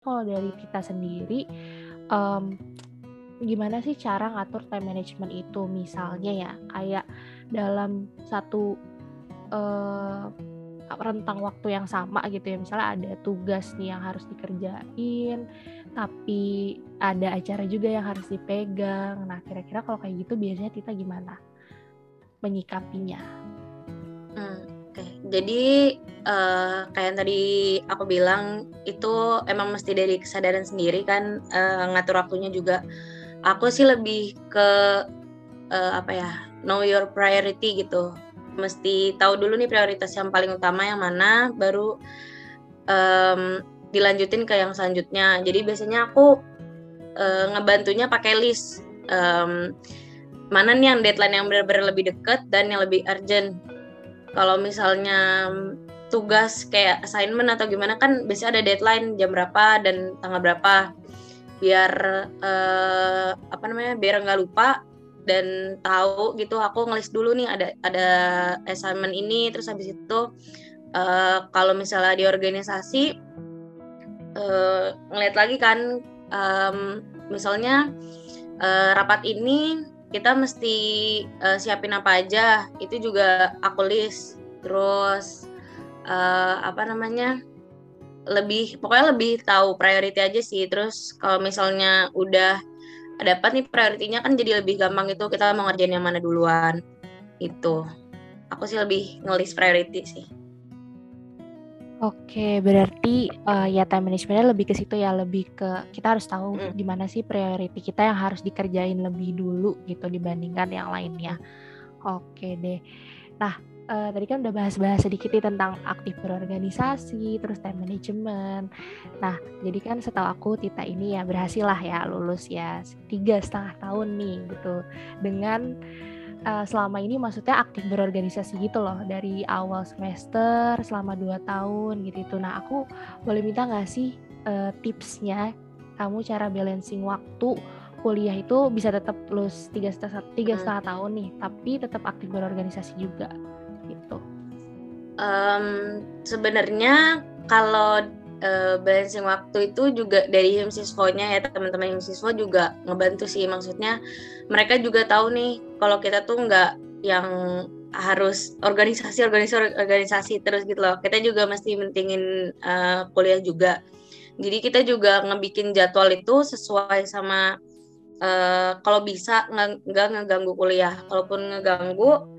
kalau dari kita sendiri, um, gimana sih cara ngatur time management itu? Misalnya ya, kayak dalam satu rentang waktu yang sama gitu ya, misalnya ada tugas nih yang harus dikerjain, tapi ada acara juga yang harus dipegang. Nah, kira-kira kalau kayak gitu biasanya Tita gimana menyikapinya? Oke. Jadi kayak yang tadi aku bilang itu emang mesti dari kesadaran sendiri kan, ngatur waktunya juga. Aku sih lebih ke know your priority gitu. Mesti tahu dulu nih prioritas yang paling utama yang mana, baru dilanjutin ke yang selanjutnya. Jadi biasanya aku ngebantunya pakai list. Mana nih yang deadline yang benar-benar lebih dekat dan yang lebih urgent. Kalau misalnya tugas kayak assignment atau gimana kan biasanya ada deadline jam berapa dan tanggal berapa, biar biar nggak lupa dan tahu gitu. Aku ngelis dulu nih ada assignment ini, terus habis itu kalau misalnya di organisasi ngeliat lagi kan, misalnya rapat ini kita mesti siapin apa aja, itu juga aku list. Terus pokoknya lebih tahu priority aja sih. Terus kalau misalnya udah dapat nih prioritinya kan jadi lebih gampang gitu kita mau ngerjain yang mana duluan. Itu aku sih lebih ngelis priority sih. Oke, berarti ya time managementnya lebih ke situ ya, lebih ke kita harus tahu di mana sih priority kita yang harus dikerjain lebih dulu gitu dibandingkan yang lainnya. Oke deh. Nah, tadi kan udah bahas-bahas sedikit nih tentang aktif berorganisasi, terus time management. Nah, jadi kan setahu aku Tita ini ya berhasil lah ya lulus ya 3,5 tahun nih gitu. Dengan selama ini maksudnya aktif berorganisasi gitu loh, dari awal semester selama 2 tahun gitu. Nah, aku boleh minta nggak sih tipsnya kamu cara balancing waktu kuliah itu bisa tetap lulus 3,5 tahun nih, tapi tetap aktif berorganisasi juga gitu. Sebenarnya kalau balancing waktu itu juga dari himsiswonya ya, teman-teman himsiswa juga ngebantu sih. Maksudnya mereka juga tahu nih kalau kita tuh nggak yang harus organisasi terus gitu loh. Kita juga mesti mentingin kuliah juga. Jadi kita juga ngebikin jadwal itu sesuai sama kalau bisa nggak ngeganggu kuliah. Kalaupun ngeganggu,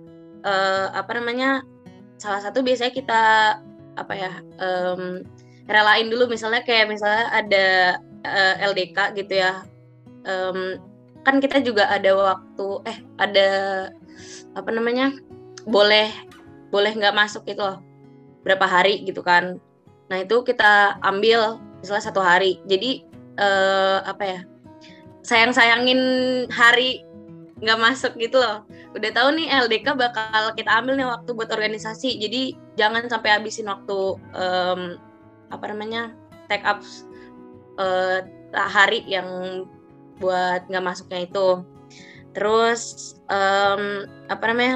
salah satu biasanya kita relain dulu. Misalnya ada LDK gitu ya, kan kita juga ada waktu ada boleh nggak masuk gitu loh berapa hari gitu kan. Nah itu kita ambil misalnya 1 hari, jadi sayang-sayangin hari nggak masuk gitu loh. Udah tahu nih LDK bakal kita ambil nih waktu buat organisasi, jadi jangan sampai habisin waktu take up hari yang buat nggak masuknya itu. Terus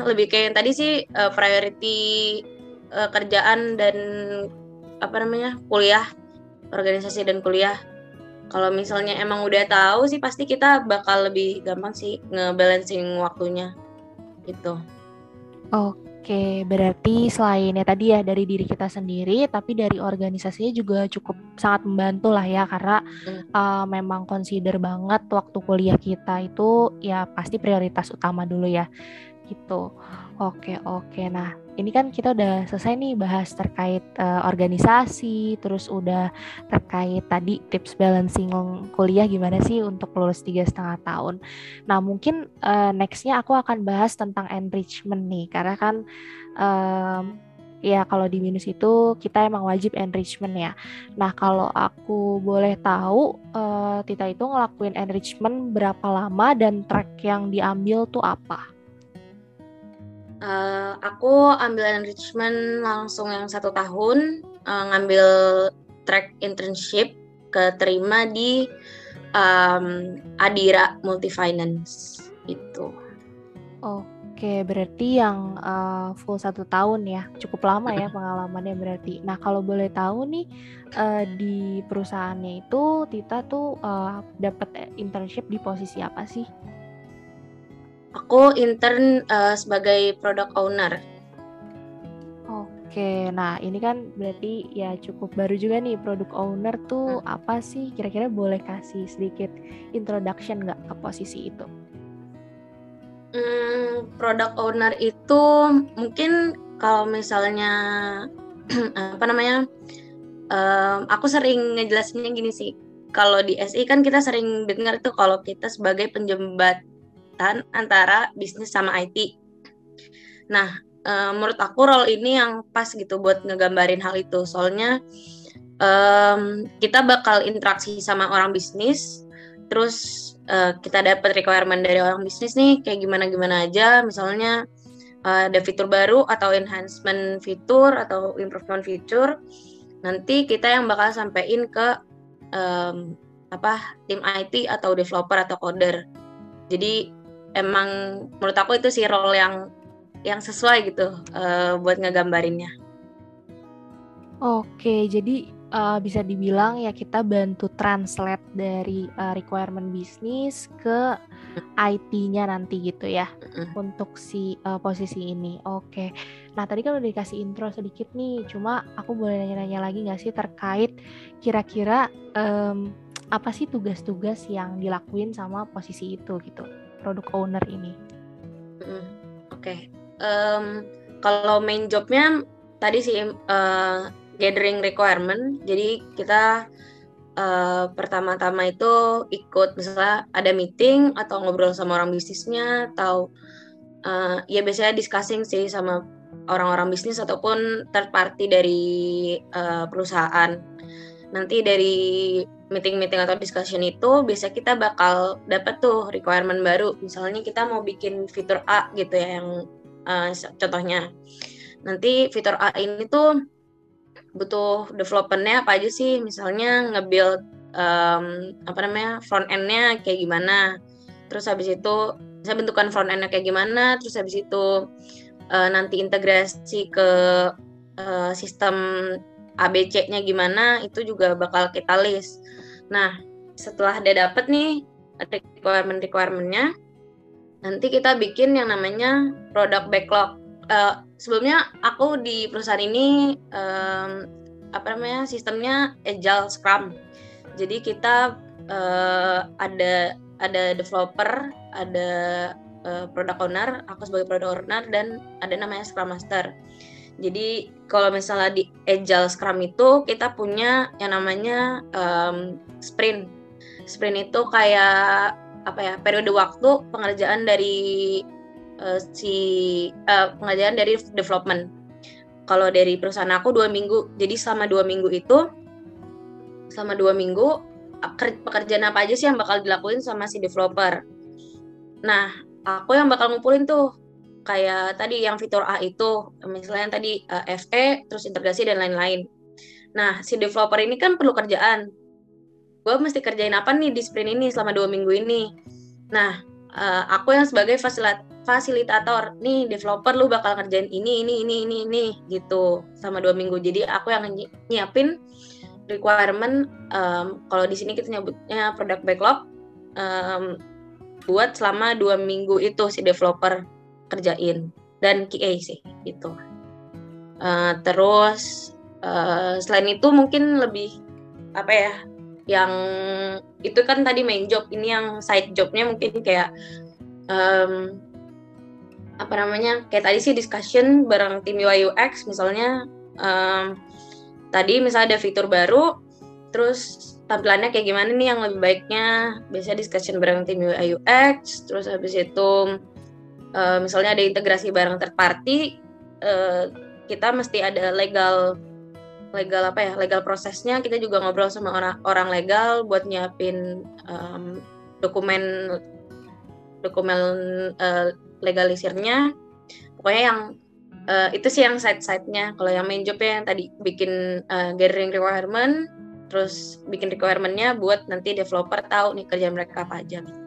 lebih kayak yang tadi sih, priority kerjaan dan kuliah, organisasi dan kuliah. Kalau misalnya emang udah tahu sih pasti kita bakal lebih gampang sih ngebalancing waktunya gitu. Oke, berarti selain ya tadi ya dari diri kita sendiri, tapi dari organisasinya juga cukup sangat membantu lah ya, karena memang consider banget waktu kuliah kita itu ya pasti prioritas utama dulu ya gitu. Oke. Nah, ini kan kita udah selesai nih bahas terkait organisasi, terus udah terkait tadi tips balancing kuliah gimana sih untuk lulus 3,5 tahun. Nah, mungkin nextnya aku akan bahas tentang enrichment nih, karena kan ya kalau di minus itu kita emang wajib enrichment ya. Nah, kalau aku boleh tahu, Tita itu ngelakuin enrichment berapa lama dan track yang diambil tuh apa? Aku ambil enrichment langsung yang 1 tahun, ngambil track internship, keterima di Adira Multifinance itu. Oke, berarti yang full 1 tahun ya, cukup lama ya pengalamannya berarti. Nah, kalau boleh tahu nih di perusahaannya itu Tita tuh dapat internship di posisi apa sih? Aku intern sebagai product owner. Oke, nah ini kan berarti ya cukup baru juga nih product owner tuh apa sih? Kira-kira boleh kasih sedikit introduction nggak ke posisi itu? Product owner itu mungkin kalau misalnya apa namanya, aku sering ngejelasinnya gini sih. Kalau di SI kan kita sering dengar tuh kalau kita sebagai penjembatan antara bisnis sama IT. Nah, menurut aku role ini yang pas gitu buat ngegambarin hal itu. Soalnya kita bakal interaksi sama orang bisnis, terus kita dapat requirement dari orang bisnis nih kayak gimana aja, misalnya ada fitur baru atau enhancement fitur atau improvement fitur, nanti kita yang bakal sampein ke tim IT atau developer atau coder. Jadi emang menurut aku itu sih role yang sesuai gitu buat ngegambarinnya. Oke, jadi bisa dibilang ya kita bantu translate dari requirement bisnis ke IT-nya nanti gitu ya untuk si posisi ini. Oke, nah tadi kan udah dikasih intro sedikit nih, cuma aku boleh nanya-nanya lagi nggak sih terkait kira-kira apa sih tugas-tugas yang dilakuin sama posisi itu gitu, product owner ini? Oke. Kalau main jobnya tadi sih gathering requirement. Jadi kita pertama-tama itu ikut misalnya ada meeting atau ngobrol sama orang bisnisnya atau ya biasanya discussing sih sama orang-orang bisnis ataupun third party dari perusahaan. Nanti dari meeting-meeting atau discussion itu biasa kita bakal dapat tuh requirement baru. Misalnya kita mau bikin fitur A gitu ya, yang contohnya. Nanti fitur A ini tuh butuh developernya apa aja sih? Misalnya nge-build front end-nya kayak gimana. Terus habis itu bisa bentukan front end-nya kayak gimana. Terus habis itu nanti integrasi ke sistem ABC-nya gimana, itu juga bakal kita list. Nah, setelah dia dapet nih requirement-nya, nanti kita bikin yang namanya product backlog. Sebelumnya aku di perusahaan ini sistemnya Agile Scrum. Jadi kita ada developer, ada product owner, aku sebagai product owner, dan ada namanya Scrum Master. Jadi kalau misalnya di Agile Scrum itu kita punya yang namanya sprint. Sprint itu kayak periode waktu pengerjaan dari pengerjaan dari development. Kalau dari perusahaan aku 2 minggu. Jadi selama 2 minggu pekerjaan apa aja sih yang bakal dilakuin sama si developer. Nah, aku yang bakal ngumpulin tuh kayak tadi yang fitur A itu, misalnya tadi FE, terus integrasi dan lain-lain. Nah, si developer ini kan perlu kerjaan. Gue mesti kerjain apa nih di sprint ini selama 2 minggu ini. Nah, aku yang sebagai fasilitator, nih developer lu bakal kerjain ini gitu selama 2 minggu. Jadi aku yang nyiapin requirement, kalau di sini kita nyebutnya product backlog, buat selama 2 minggu itu si developer kerjain, dan QA sih gitu. Terus selain itu mungkin lebih yang itu kan tadi main job, ini yang side jobnya mungkin kayak kayak tadi sih discussion bareng tim UI UX. Misalnya tadi misalnya ada fitur baru, terus tampilannya kayak gimana nih yang lebih baiknya, biasanya discussion bareng tim UI UX. Terus habis itu misalnya ada integrasi bareng third party, kita mesti ada legal prosesnya. Kita juga ngobrol sama orang legal buat nyiapin dokumen legalisirnya. Pokoknya yang itu sih yang side-nya. Kalau yang main jobnya yang tadi bikin gathering requirement, terus bikin requirement-nya buat nanti developer tahu nih kerjaan mereka apa aja gitu.